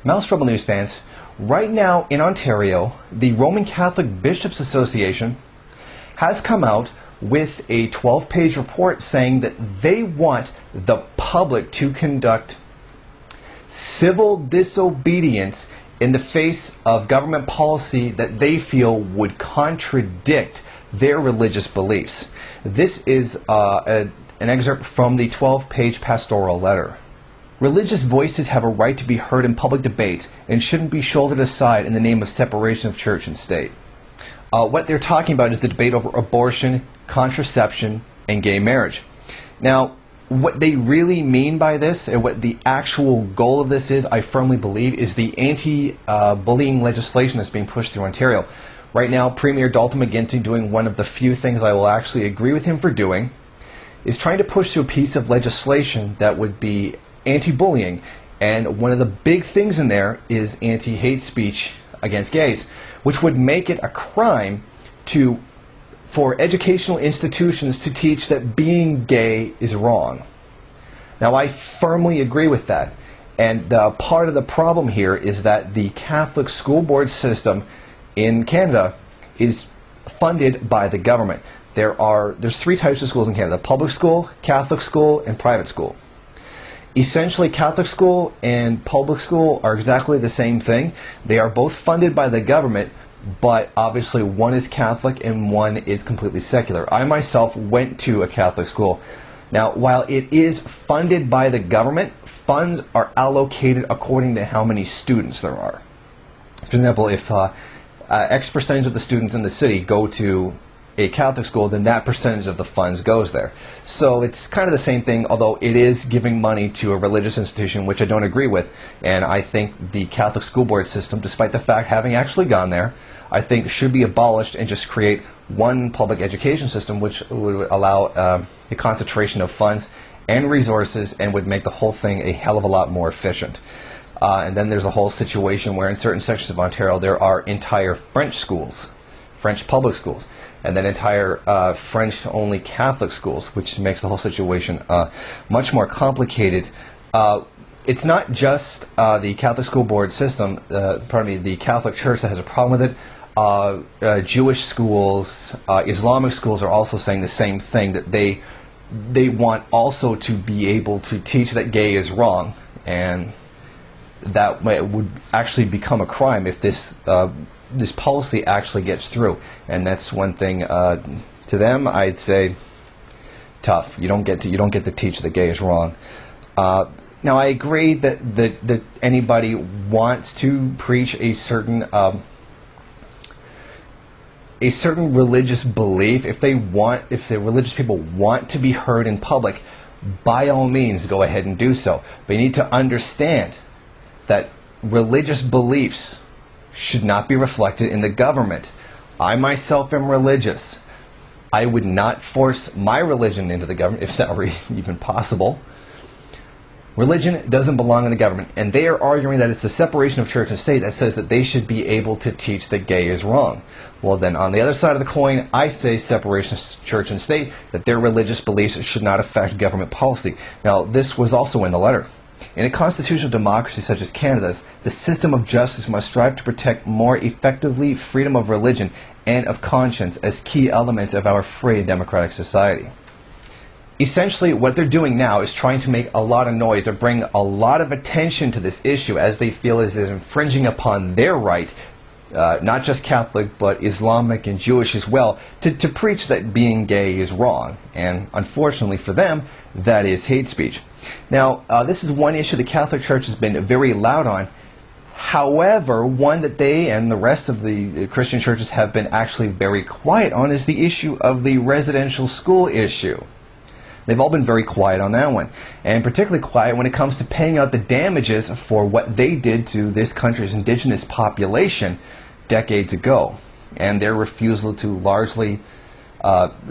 Mouse Trouble News fans, right now in Ontario, the Roman Catholic Bishops Association has come out with a 12-page report saying that they want the public to conduct civil disobedience in the face of government policy that they feel would contradict their religious beliefs. This is an excerpt from the 12-page pastoral letter. Religious voices have a right to be heard in public debate and shouldn't be shouldered aside in the name of separation of church and state. What they're talking about is the debate over abortion, contraception, and gay marriage. Now, what they really mean by this, and what the actual goal of this is, I firmly believe, is the anti-bullying legislation that's being pushed through Ontario. Right now, Premier Dalton McGuinty, doing one of the few things I will actually agree with him for doing, is trying to push through a piece of legislation that would be anti-bullying, and one of the big things in there is anti-hate speech against gays, which would make it a crime for educational institutions to teach that being gay is wrong. Now, I firmly agree with that, and part of the problem here is that the Catholic school board system in Canada is funded by the government. There's three types of schools in Canada: public school, Catholic school, and private school. Essentially, Catholic school and public school are exactly the same thing. They are both funded by the government, but obviously one is Catholic and one is completely secular. I myself went to a Catholic school. Now, while it is funded by the government, funds are allocated according to how many students there are. For example, if X percentage of the students in the city go to a Catholic school, then that percentage of the funds goes there. So it's kind of the same thing, although it is giving money to a religious institution, which I don't agree with. And I think the Catholic school board system, despite the fact having actually gone there, I think should be abolished and just create one public education system which would allow a concentration of funds and resources and would make the whole thing a hell of a lot more efficient. And then there's a whole situation where in certain sections of Ontario there are entire French schools, French public schools, and then entire French-only Catholic schools, which makes the whole situation much more complicated. It's not just the Catholic school board system, the Catholic Church that has a problem with it. Jewish schools, Islamic schools are also saying the same thing, that they want also to be able to teach that gay is wrong, and that would actually become a crime if this policy actually gets through. And that's one thing to them, I'd say, tough. You don't get to teach that gay is wrong. Now, I agree that anybody wants to preach a certain religious belief. If the religious people want to be heard in public, by all means, go ahead and do so. But you need to understand that religious beliefs should not be reflected in the government. I myself am religious. I would not force my religion into the government, if that were even possible. Religion doesn't belong in the government, and they are arguing that it's the separation of church and state that says that they should be able to teach that gay is wrong. Well, then on the other side of the coin, I say separation of church and state, that their religious beliefs should not affect government policy. Now, this was also in the letter. In a constitutional democracy such as Canada's, the system of justice must strive to protect more effectively freedom of religion and of conscience as key elements of our free and democratic society. Essentially, what they're doing now is trying to make a lot of noise or bring a lot of attention to this issue, as they feel is infringing upon their right, not just Catholic, but Islamic and Jewish as well, to preach that being gay is wrong. And unfortunately for them, that is hate speech. Now, this is one issue the Catholic Church has been very loud on. However, one that they and the rest of the Christian churches have been actually very quiet on is the issue of the residential school issue. They've all been very quiet on that one, and particularly quiet when it comes to paying out the damages for what they did to this country's indigenous population decades ago, and their refusal to largely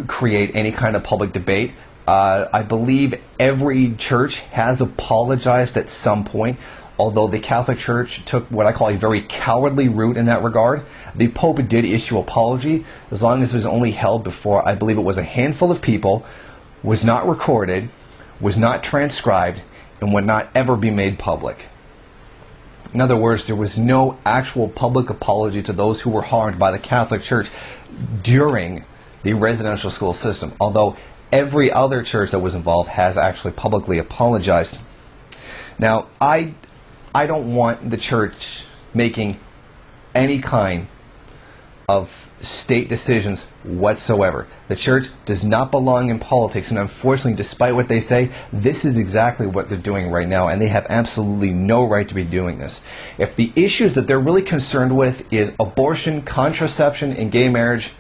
create any kind of public debate. I believe every church has apologized at some point, although the Catholic Church took what I call a very cowardly route in that regard. The Pope did issue an apology, as long as it was only held before, I believe it was a handful of people, was not recorded, was not transcribed, and would not ever be made public. In other words, there was no actual public apology to those who were harmed by the Catholic Church during the residential school system, although every other church that was involved has actually publicly apologized. Now, I don't want the church making any kind of state decisions whatsoever. The church does not belong in politics, and unfortunately, despite what they say, this is exactly what they're doing right now, and they have absolutely no right to be doing this. If the issues that they're really concerned with is abortion, contraception, and gay marriage,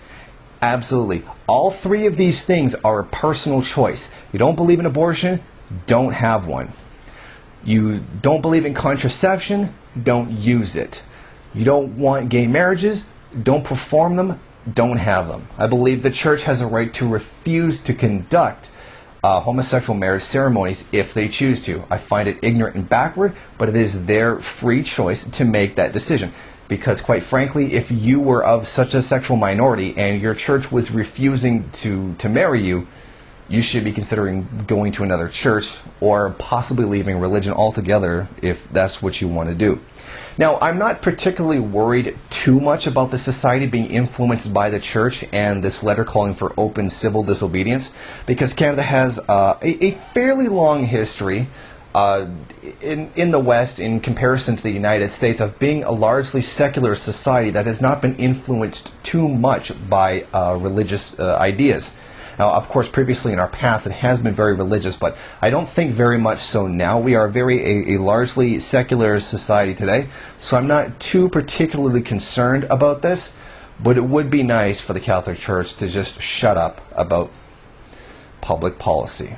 absolutely. All three of these things are a personal choice. You don't believe in abortion? Don't have one. You don't believe in contraception? Don't use it. You don't want gay marriages? Don't perform them, don't have them. I believe the church has a right to refuse to conduct homosexual marriage ceremonies if they choose to. I find it ignorant and backward, but it is their free choice to make that decision. Because quite frankly, if you were of such a sexual minority and your church was refusing to marry you, you should be considering going to another church or possibly leaving religion altogether if that's what you want to do. Now, I'm not particularly worried too much about the society being influenced by the church and this letter calling for open civil disobedience, because Canada has a fairly long history in the West in comparison to the United States of being a largely secular society that has not been influenced too much by religious ideas. Now, of course, previously in our past, it has been very religious, but I don't think very much so now. We are a largely secular society today, so I'm not too particularly concerned about this, but it would be nice for the Catholic Church to just shut up about public policy.